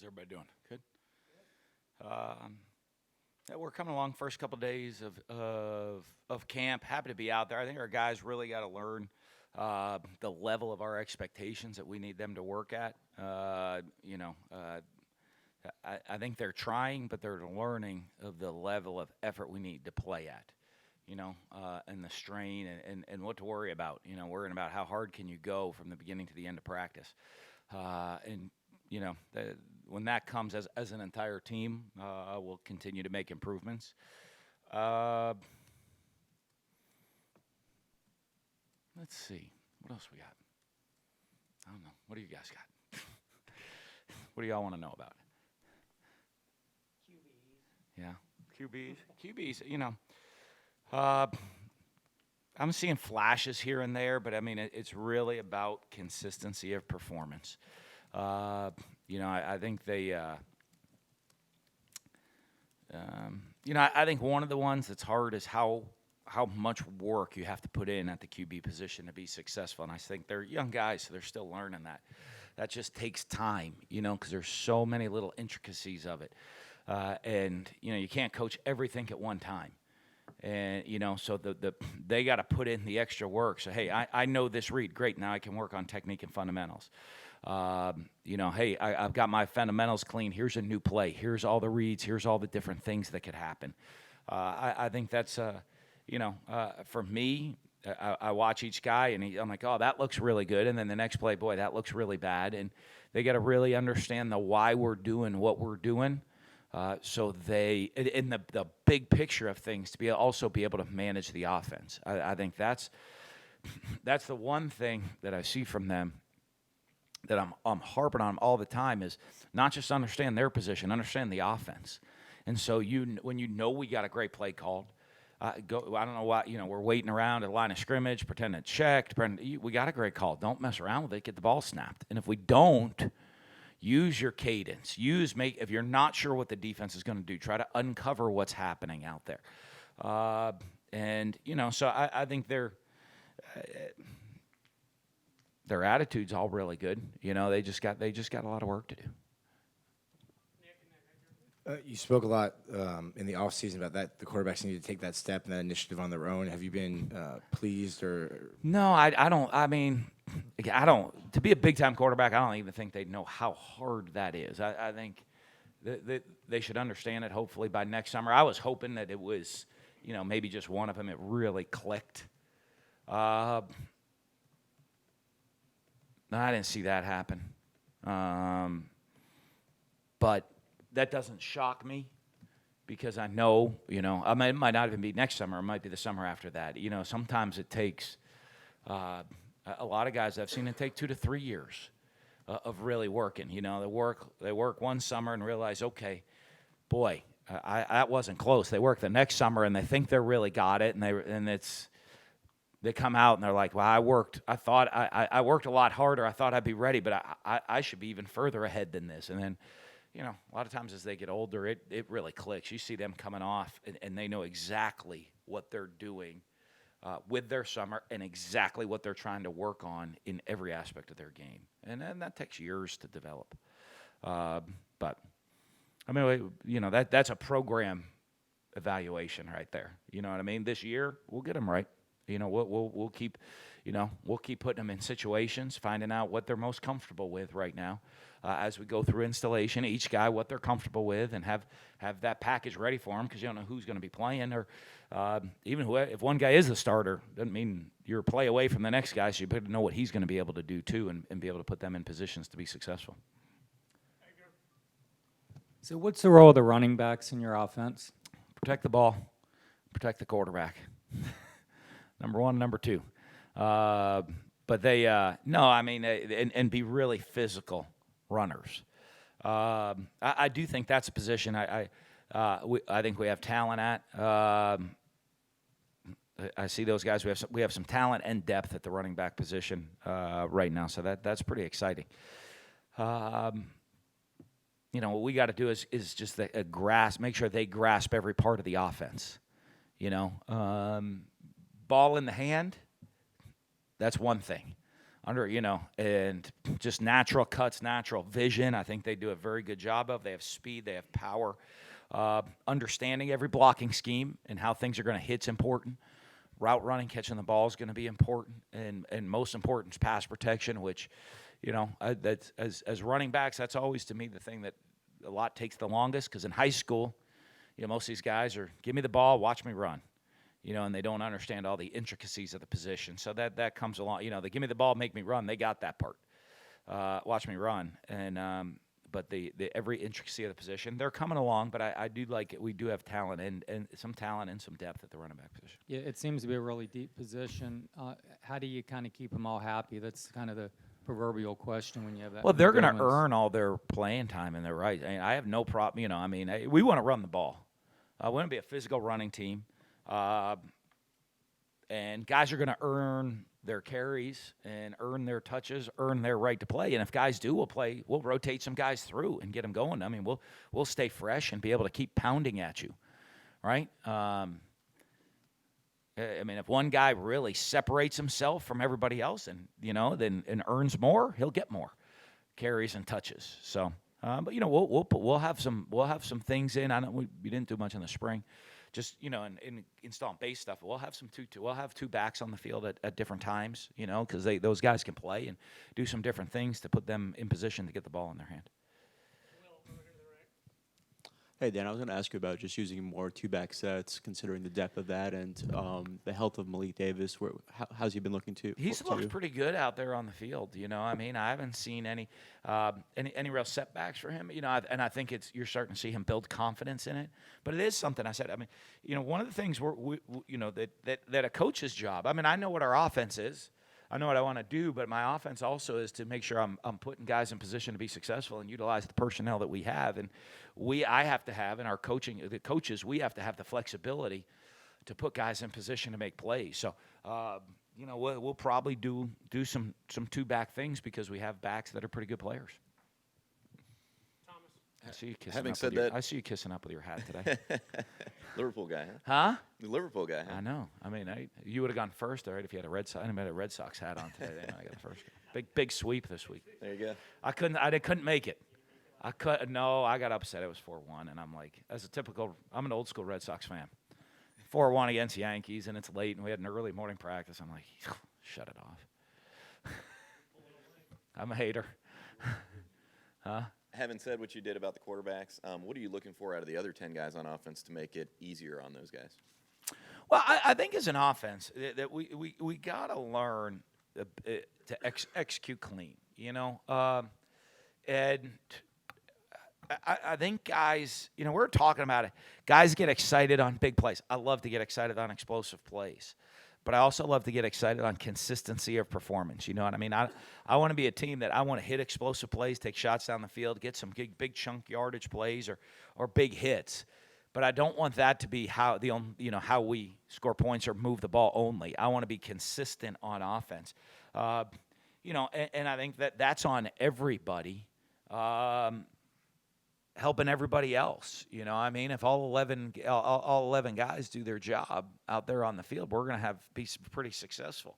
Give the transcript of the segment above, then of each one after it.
everybody doing? Good. Yeah, we're coming along first couple days of camp. Happy to be out there. I think our guys really got to learn the level of our expectations that we need them to work at. I think they're trying, but they're learning of the level of effort we need to play at. And the strain and what to worry about. Worrying about how hard can you go from the beginning to the end of practice. And when that comes as an entire team, we'll continue to make improvements. Let's see. What else we got? I don't know. What do you guys got? What do y'all want to know about? QBs. Yeah. QBs, I'm seeing flashes here and there, but I mean, it's really about consistency of performance. I think they, I think one of the ones that's hard is how much work you have to put in at the QB position to be successful. And I think they're young guys, so they're still learning that. That just takes time, because there's so many little intricacies of it. And you can't coach everything at one time. And, so they got to put in the extra work. So, hey, I know this read. Great, now I can work on technique and fundamentals. Hey, I've got my fundamentals clean. Here's a new play. Here's all the reads. Here's all the different things that could happen. I think that's, for me, I watch each guy, and I'm like, oh, that looks really good. And then the next play, boy, that looks really bad. And they got to really understand the why we're doing what we're doing. So they, in the big picture of things, to also be able to manage the offense. I think that's the one thing that I see from them that I'm harping on all the time is not just understand their position, understand the offense. And so when we got a great play called, I don't know why, we're waiting around at the line of scrimmage, pretending it's checked. We got a great call. Don't mess around with it. Get the ball snapped. And if we don't, use your cadence. If you're not sure what the defense is going to do, try to uncover what's happening out there. So I think their attitude's all really good. They just got a lot of work to do. You spoke a lot in the offseason about that the quarterbacks need to take that step and that initiative on their own. Have you been pleased or? No, I don't. I mean, I don't. To be a big-time quarterback, I don't even think they know how hard that is. I think they should understand it, hopefully, by next summer. I was hoping that it was, maybe just one of them. It really clicked. No, I didn't see that happen. But that doesn't shock me because I know, it might not even be next summer. It might be the summer after that. Sometimes it takes a lot of guys I've seen it take 2 to 3 years of really working. They work one summer and realize, okay, boy, that wasn't close. They work the next summer and they think they really got it, and they come out and they're like, well, I worked a lot harder. I thought I'd be ready, but I should be even further ahead than this. And then, a lot of times as they get older, it really clicks. You see them coming off, and they know exactly what they're doing with their summer and exactly what they're trying to work on in every aspect of their game. And that takes years to develop. But, I mean, that's a program evaluation right there. You know what I mean? This year, we'll get them right. We'll keep, we'll keep putting them in situations, finding out what they're most comfortable with right now. As we go through installation, each guy what they're comfortable with, and have that package ready for them because you don't know who's going to be playing, or even if one guy is the starter, doesn't mean you're a play away from the next guy. So you better know what he's going to be able to do too, and be able to put them in positions to be successful. So what's the role of the running backs in your offense? Protect the ball, protect the quarterback. Number one, number two. But they, and be really physical runners. I do think that's a position I think we have talent at. I see those guys. We have some talent and depth at the running back position right now, so that's pretty exciting. What we got to do is just make sure they grasp every part of the offense. Ball in the hand, that's one thing. and just natural cuts, natural vision. I think they do a very good job of. They have speed, they have power. Understanding every blocking scheme and how things are going to hit's important. Route running, catching the ball is going to be important, and most important is pass protection, which, that's as running backs, that's always to me the thing that a lot takes the longest. Because in high school, most of these guys are give me the ball, watch me run, and they don't understand all the intricacies of the position. So that comes along. They give me the ball, make me run. They got that part. Watch me run, and but the every intricacy of the position, they're coming along. But I do like it. We do have talent and some talent and some depth at the running back position. Yeah, it seems to be a really deep position. How do you kind of keep them all happy? That's kind of the proverbial question when you have that. Well, they're going many to good ones. earn all their playing time, and they're right. I have no problem. We want to run the ball. We want to be a physical running team, and guys are going to earn their carries and earn their touches, earn their right to play. And if guys do, we'll play. We'll rotate some guys through and get them going. I mean, we'll stay fresh and be able to keep pounding at you, right? If one guy really separates himself from everybody else and then earns more, he'll get more carries and touches. So, but we'll have some things in. I know we didn't do much in the spring, just in installing base stuff. We'll have we'll have two backs on the field at different times, because those guys can play and do some different things to put them in position to get the ball in their hand. Hey, Dan, I was going to ask you about just using more two-back sets, considering the depth of that and the health of Malik Davis. How's he been looking to? He's looked pretty good out there on the field. I haven't seen any real setbacks for him. And I think you're starting to see him build confidence in it. But it is something I said. One of the things that a coach's job. I know what our offense is. I know what I want to do, but my offense also is to make sure I'm putting guys in position to be successful and utilize the personnel that we have. And I have to have in our coaching, the coaches, we have to have the flexibility to put guys in position to make plays. So, we'll probably do some two-back things because we have backs that are pretty good players. I see you kissing up with your hat today. Liverpool guy, huh? Huh? The Liverpool guy, huh? I know. You would have gone first, all right, if you had a Red Sox hat on today. I got the first. Big sweep this week. There you go. I couldn't make it. I got upset. It was 4-1, and I'm like, I'm an old school Red Sox fan. 4-1 against Yankees, and it's late, and we had an early morning practice. I'm like, shut it off. I'm a hater. Huh? Having said what you did about the quarterbacks, what are you looking for out of the other 10 guys on offense to make it easier on those guys? Well, I think as an offense that we got to learn to execute clean, and I think guys, we're talking about it. Guys get excited on big plays. I love to get excited on explosive plays. But I also love to get excited on consistency of performance. You know what I mean? I want to be a team that I want to hit explosive plays, take shots down the field, get some big chunk yardage plays or big hits. But I don't want that to be how we score points or move the ball only. I want to be consistent on offense. And I think that's on everybody. Helping everybody else, if all 11 guys do their job out there on the field, we're going to be pretty successful.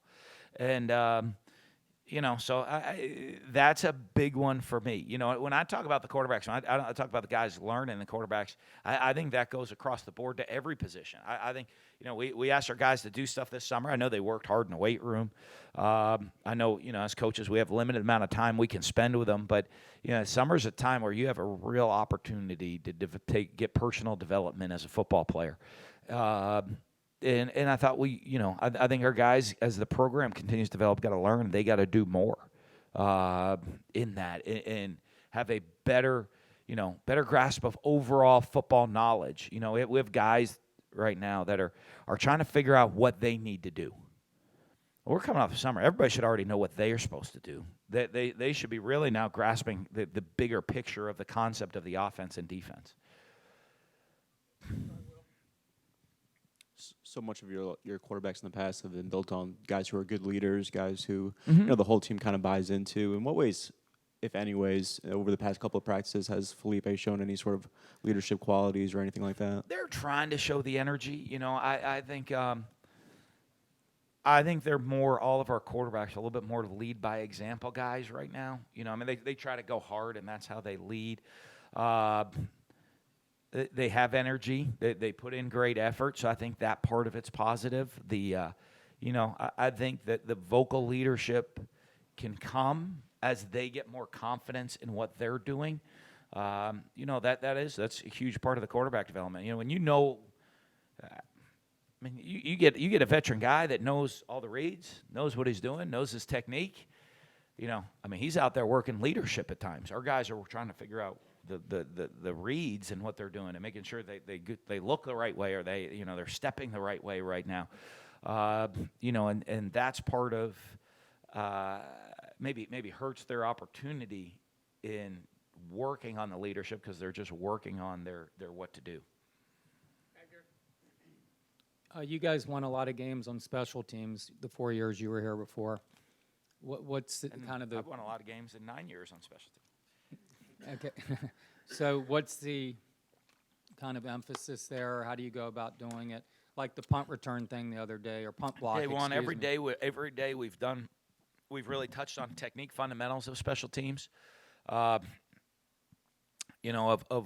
And so that's a big one for me. When I talk about the quarterbacks, when I talk about the guys learning the quarterbacks, I think that goes across the board to every position. I think, we asked our guys to do stuff this summer. I know they worked hard in the weight room. I know, as coaches, we have a limited amount of time we can spend with them. But, summer's a time where you have a real opportunity to get personal development as a football player. And I thought I think our guys, as the program continues to develop, got to learn. They got to do more in that and have a better grasp of overall football knowledge. We have guys right now that are trying to figure out what they need to do. We're coming off the summer. Everybody should already know what they are supposed to do. They should be really now grasping the bigger picture of the concept of the offense and defense. So much of your quarterbacks in the past have been built on guys who are good leaders, guys who Mm-hmm. the whole team kind of buys into. In what ways, if any ways, over the past couple of practices, has Felipe shown any sort of leadership qualities or anything like that? They're trying to show the energy. I think I think they're more, all of our quarterbacks, a little bit more lead by example guys right now. You know, I mean, they try to go hard, and that's how they lead. They have energy. They put in great effort, so I think that part of it's positive. I think that the vocal leadership can come as they get more confidence in what they're doing. That's a huge part of the quarterback development. You know, when you get a veteran guy that knows all the reads, knows what he's doing, knows his technique. You know, I mean, he's out there working leadership at times. Our guys are trying to figure out the reads and what they're doing and making sure they look the right way, or they're stepping the right way right now. And that's part of maybe hurts their opportunity in working on the leadership, because they're just working on their what to do. You guys won a lot of games on special teams the 4 years you were here before. What's kind of the... I've won a lot of games in 9 years on special teams. Okay. So what's the kind of emphasis there? How do you go about doing it? Like the punt return thing the other day, or punt block, Day one, every excuse me. day. Every day we've really touched on technique fundamentals of special teams. Of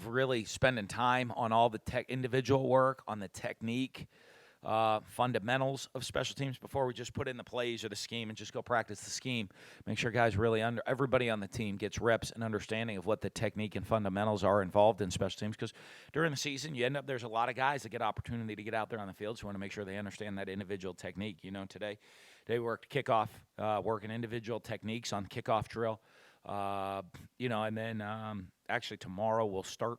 really spending time on all the individual work, on the technique, fundamentals of special teams before we just put in the plays or the scheme and just go practice the scheme. Make sure guys everybody on the team gets reps and understanding of what the technique and fundamentals are involved in special teams. Because during the season, there's a lot of guys that get opportunity to get out there on the field, so we want to make sure they understand that individual technique. You know, today they worked kickoff, working individual techniques on kickoff drill. And then actually tomorrow we'll start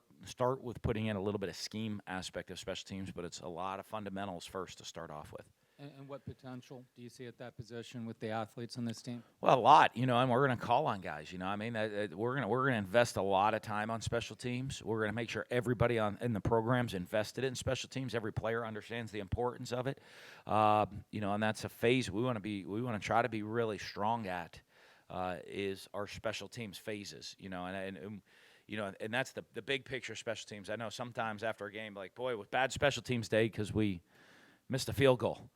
with putting in a little bit of scheme aspect of special teams, but it's a lot of fundamentals first to start off with. And what potential do you see at that position with the athletes on this team? Well, a lot, and we're going to call on guys. We're going to invest a lot of time on special teams. We're going to make sure everybody in the program's invested in special teams. Every player understands the importance of it. And that's a phase we want to try to be really strong at. Is our special teams phases, and that's the big picture special teams. I know sometimes after a game, like, boy, it was bad special teams day because we missed a field goal,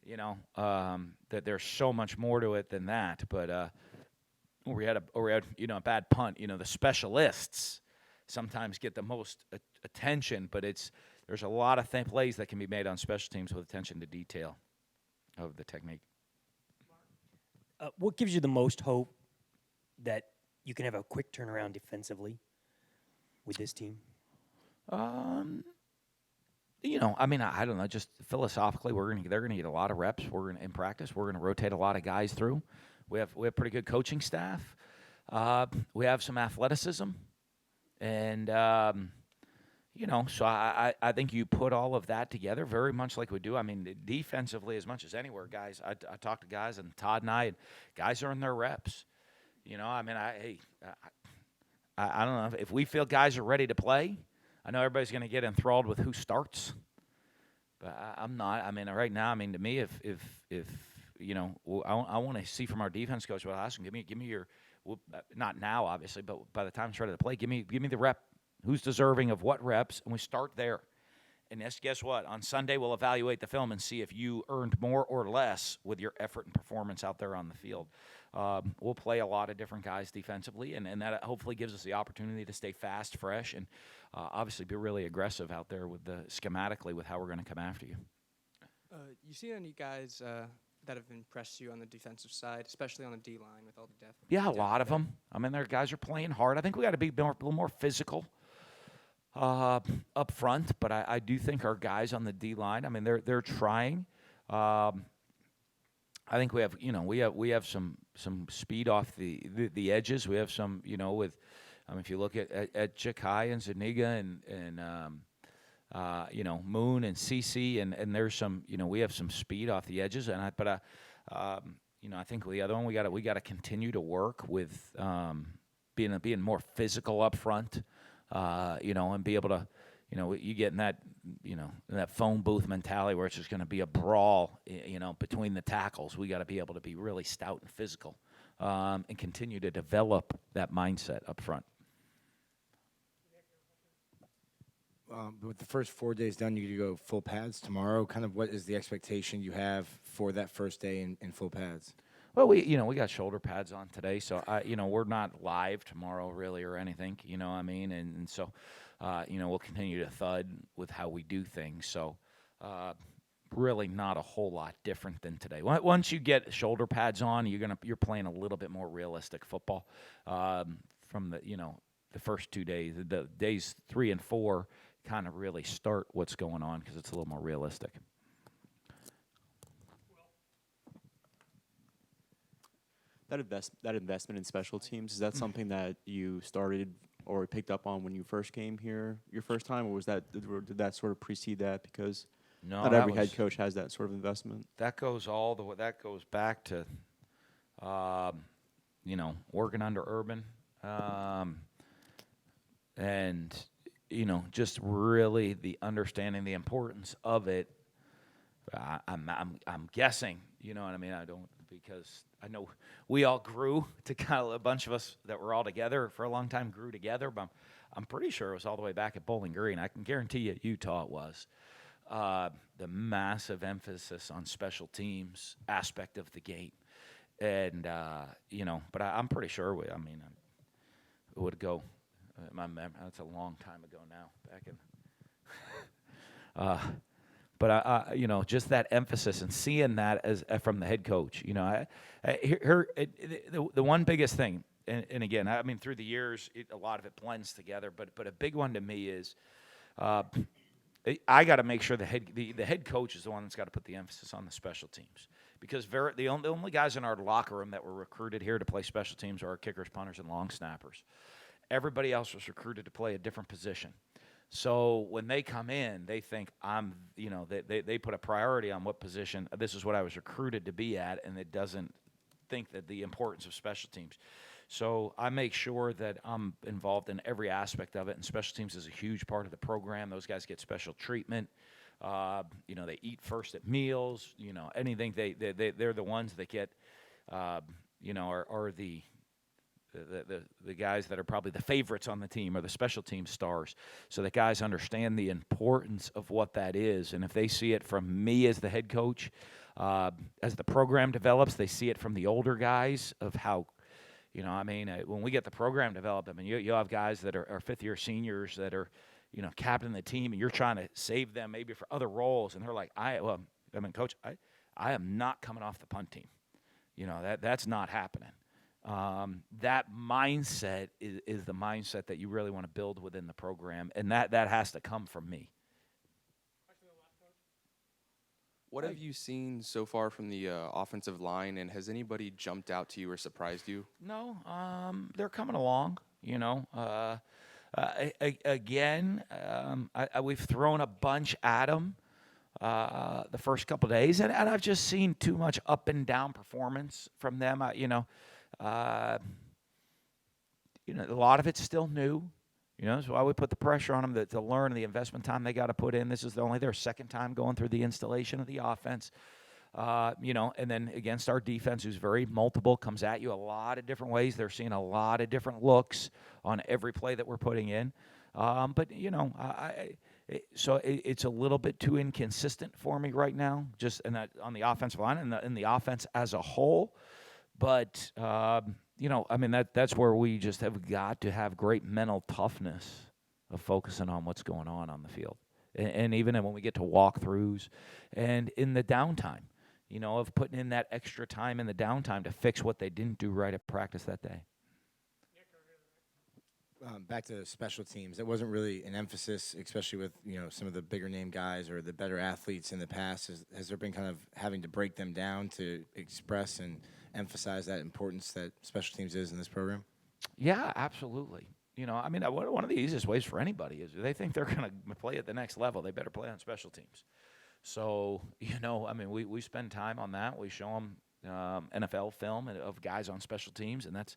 that there's so much more to it than that. But or we had a bad punt. The specialists sometimes get the most attention, but there's a lot of plays that can be made on special teams with attention to detail of the technique. What gives you the most hope that you can have a quick turnaround defensively with this team? I don't know. Just philosophically, they're gonna get a lot of reps. In practice, we're gonna rotate a lot of guys through. We have pretty good coaching staff. We have some athleticism, and so I think you put all of that together very much like we do. I mean, defensively as much as anywhere, guys. I talk to guys, and Todd and I, guys are in their reps. I don't know if we feel guys are ready to play. I know everybody's going to get enthralled with who starts, but I'm not. I mean, right now, to me, if I want to see from our defense coach, well, ask him, give me your, not now obviously, but by the time it's ready to play, give me the rep. Who's deserving of what reps, and we start there. And guess what? On Sunday, we'll evaluate the film and see if you earned more or less with your effort and performance out there on the field. We'll play a lot of different guys defensively, and that hopefully gives us the opportunity to stay fast, fresh, and obviously be really aggressive out there with schematically with how we're going to come after you. You seen any guys that have impressed you on the defensive side, especially on the D-line with all the depth? Yeah, a lot of them. Their guys are playing hard. I think we got to be a little more physical up front, but I do think our guys on the D-line, they're trying. I think we have some speed off the edges. We have some, if you look at Jakai and Zuniga and Moon and CC, and there's some, we have some speed off the edges, I think the other one we got to continue to work with being more physical up front. And be able to, you get in that, that phone booth mentality where it's just going to be a brawl, between the tackles. We got to be able to be really stout and physical, and continue to develop that mindset up front. With the first 4 days done, you go full pads tomorrow. Kind of what is the expectation you have for that first day in full pads? Well, we got shoulder pads on today, so we're not live tomorrow really or anything, you know what I mean? And so, we'll continue to thud with how we do things. So, really not a whole lot different than today. Once you get shoulder pads on, you're playing a little bit more realistic football from the first 2 days. The days 3 and 4 kind of really start what's going on because it's a little more realistic. That investment in special teams, is that something that you started or picked up on when you first came here your first time, or did that sort of precede that? Because No, not that every head was- coach has that sort of investment. That goes all the way. That goes back to, working under Urban, and just really the understanding the importance of it. I'm guessing. You know what I mean? I don't, because I know we all grew to kind of, a bunch of us that were all together for a long time grew together. But I'm pretty sure it was all the way back at Bowling Green. I can guarantee you, at Utah it was. The massive emphasis on special teams aspect of the game, and but I'm pretty sure it would go. That's a long time ago now. Back in, but just that emphasis and seeing that as from the head coach. The one biggest thing, and again, I mean, through the years, a lot of it blends together. But a big one to me is. I got to make sure the head coach is the one that's got to put the emphasis on the special teams, because the only guys in our locker room that were recruited here to play special teams are our kickers, punters, and long snappers. Everybody else was recruited to play a different position. So when they come in, they think they put a priority on what position. This is what I was recruited to be at, and it doesn't think that the importance of special teams. So I make sure that I'm involved in every aspect of it, and special teams is a huge part of the program. Those guys get special treatment. They eat first at meals. Anything they're the ones that get, are the guys that are probably the favorites on the team, or the special team stars. So the guys understand the importance of what that is, and if they see it from me as the head coach, as the program develops, they see it from the older guys of how. When we get the program developed, you'll have guys that are fifth-year seniors that are, captain the team, and you're trying to save them maybe for other roles, and they're like, Coach, I am not coming off the punt team. That's not happening. That mindset is the mindset that you really want to build within the program, and that has to come from me. What have you seen so far from the offensive line, and has anybody jumped out to you or surprised you? No, they're coming along. We've thrown a bunch at them the first couple of days, and I've just seen too much up and down performance from them. A lot of it's still new. That's why we put the pressure on them to learn the investment time they got to put in. This is only their second time going through the installation of the offense. And then against our defense, who's very multiple, comes at you a lot of different ways. They're seeing a lot of different looks on every play that we're putting in. So it's a little bit too inconsistent for me right now, just on the offensive line and in the offense as a whole. But that's where we just have got to have great mental toughness of focusing on what's going on the field. And even when we get to walkthroughs and in the downtime, of putting in that extra time in the downtime to fix what they didn't do right at practice that day. Back to special teams, that wasn't really an emphasis, especially with some of the bigger name guys or the better athletes in the past. Has there been kind of having to break them down to express and emphasize that importance that special teams is in this program? Yeah, absolutely. One of the easiest ways for anybody is if they think they're going to play at the next level, they better play on special teams. So, we spend time on that. We show them NFL film of guys on special teams, and that's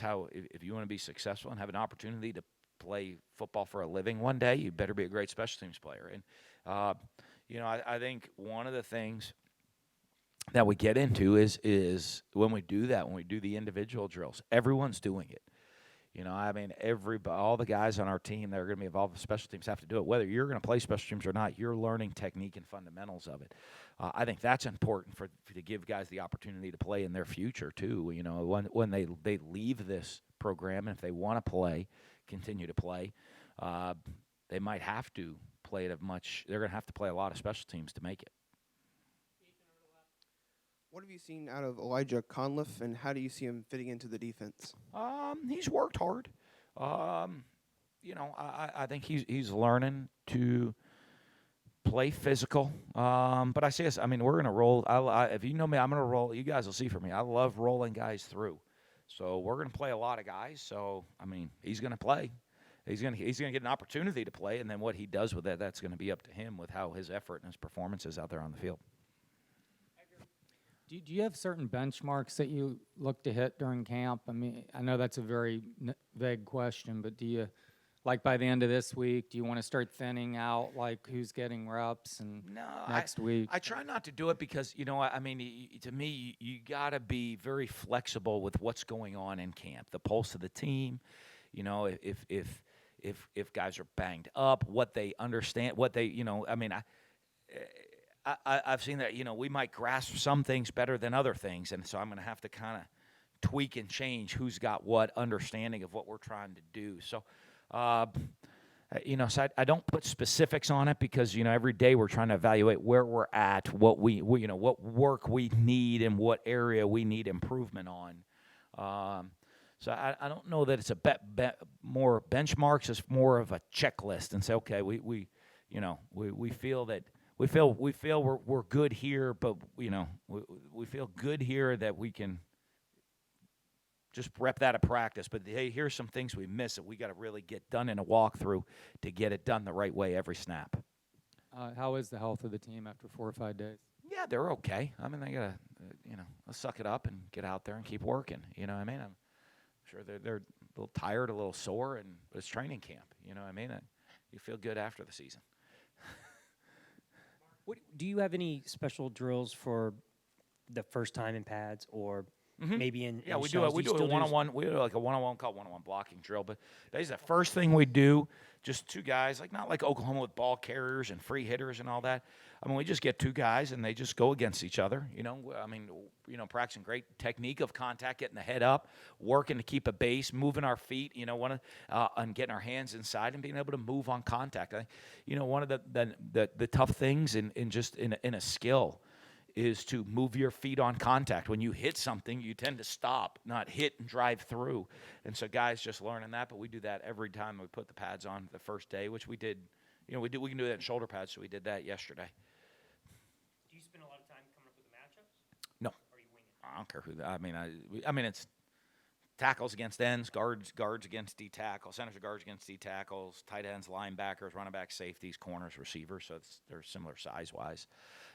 how, if you want to be successful and have an opportunity to play football for a living one day, you better be a great special teams player. And, I think one of the things that we get into is when we do that, when we do the individual drills, everyone's doing it. You know, I mean, all the guys on our team that are going to be involved with special teams have to do it. Whether you're going to play special teams or not, you're learning technique and fundamentals of it. I think that's important to give guys the opportunity to play in their future too. You know, when they leave this program, and if they want to play, continue to play, they might have to play they're going to have to play a lot of special teams to make it. What have you seen out of Elijah Conliff, and how do you see him fitting into the defense? He's worked hard. You know, I think he's learning to play physical. But I say this, I mean, we're going to roll. If you know me, I'm going to roll. You guys will see for me. I love rolling guys through. So we're going to play a lot of guys. So, I mean, he's going to play. He's going to get an opportunity to play, and then what he does with it, that's going to be up to him with how his effort and his performance is out there on the field. Do you have certain benchmarks that you look to hit during camp? I mean, I know that's a very vague question, but do you, like by the end of this week, do you want to start thinning out like who's getting reps and next week? I try not to do it because, you know, I mean, to me, you got to be very flexible with what's going on in camp, the pulse of the team. You know, if guys are banged up, what they understand, what they, you know, I mean, I've seen that, you know, we might grasp some things better than other things, and so I'm going to have to kind of tweak and change who's got what understanding of what we're trying to do. So, you know, so I don't put specifics on it because, you know, every day we're trying to evaluate where we're at, what we you know, what work we need and what area we need improvement on. So I don't know that it's more benchmarks. It's more of a checklist and say, okay, we you know, we feel that. We feel we're good here, but you know we feel good here that we can just rep that at practice. But hey, here's some things we miss that we got to really get done in a walkthrough to get it done the right way every snap. How is the health of the team after 4 or 5 days? Yeah, they're okay. I mean, they gotta you know, let's suck it up and get out there and keep working. You know what I mean? I'm sure they're a little tired, a little sore, but it's training camp. You know what I mean? You feel good after the season. Do you have any special drills for the first time in pads, or maybe in Yeah, in we do shells? we do you a still one-on-one. We do like a one-on-one called one-on-one blocking drill. But that's the first thing we do. Just two guys, like not like Oklahoma with ball carriers and free hitters and all that. I mean, we just get two guys and they just go against each other. You know, I mean, you know, practicing great technique of contact, getting the head up, working to keep a base, moving our feet. You know, and getting our hands inside and being able to move on contact. I think, you know, one of the tough things in a skill is to move your feet on contact. When you hit something, you tend to stop, not hit and drive through. And so guys just learning that, but we do that every time we put the pads on the first day, which we did. You know, we can do that in shoulder pads, so we did that yesterday. Do you spend a lot of time coming up with the matchups? No. Or are you winging it? I don't care who. I mean, it's tackles against ends, guards against D tackles, centers guards against D tackles, tight ends, linebackers, running backs, safeties, corners, receivers. So they're similar size wise.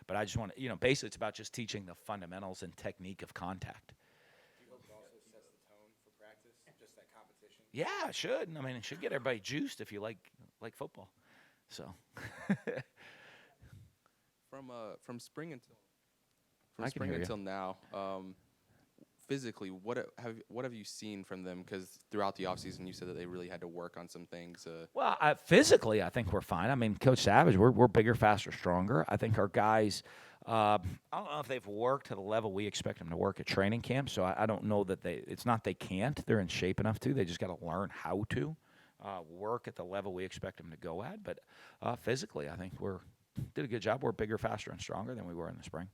But I just want to, you know, basically it's about just teaching the fundamentals and technique of contact. Do you hope it also sets the tone for practice, just that competition? Yeah, it should. I mean, it should get everybody juiced if you like football. So. From spring I can hear you. until now, physically, what have you seen from them? Because throughout the offseason, you said that they really had to work on some things. Well, physically, I think we're fine. I mean, Coach Savage, we're bigger, faster, stronger. I think our guys, I don't know if they've worked to the level we expect them to work at training camp. So I don't know that it's not they can't. They're in shape enough to. They just got to learn how to work at the level we expect them to go at. But physically, I think did a good job. We're bigger, faster, and stronger than we were in the spring.